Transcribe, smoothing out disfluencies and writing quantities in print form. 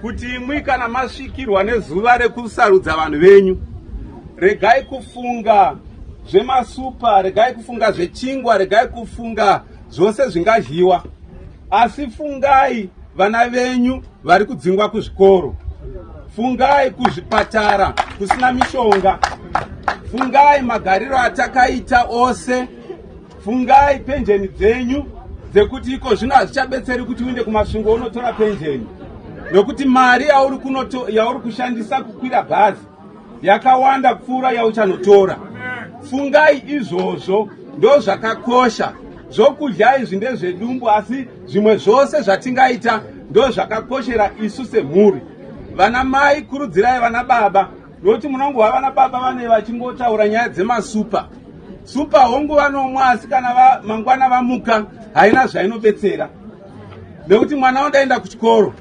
kuti imwi kana masvikirwa nezuva rekusarudza vanhu venyu, regai kufunga zvemasupa, regai kufunga zvechingwa, regai kufunga zvose zvingadyiwa, asi fungai vana venyu vari kudzingwa kuzvikoro, fungai kuzvipatara kusina mishonga, fungai magariro atakaita ose, fungai penjeni dzenyu dzekuti iko zvino hazvichabetseri kuti uinde kumasvingo unotora penjeni, nokuti mari yauri kushandisa kukwira bhazi yakawanda kupfuura yauchanotora. Fungai izvozvo, ndo zvakakosha. Zvokudya izvi ndezvedumbu, asi zvimwe zvose zvatingaita ndo zvakakoshera isu semhuri. Vana mai kurudzirai vana baba, nokuti munongova vana baba vane vachingotaura nyaya dzemasupa. Supa hongu vanomwa, asi kana mangwana vamuka haina zvainobetsera, nekuti mwana unoenda kuchikoro.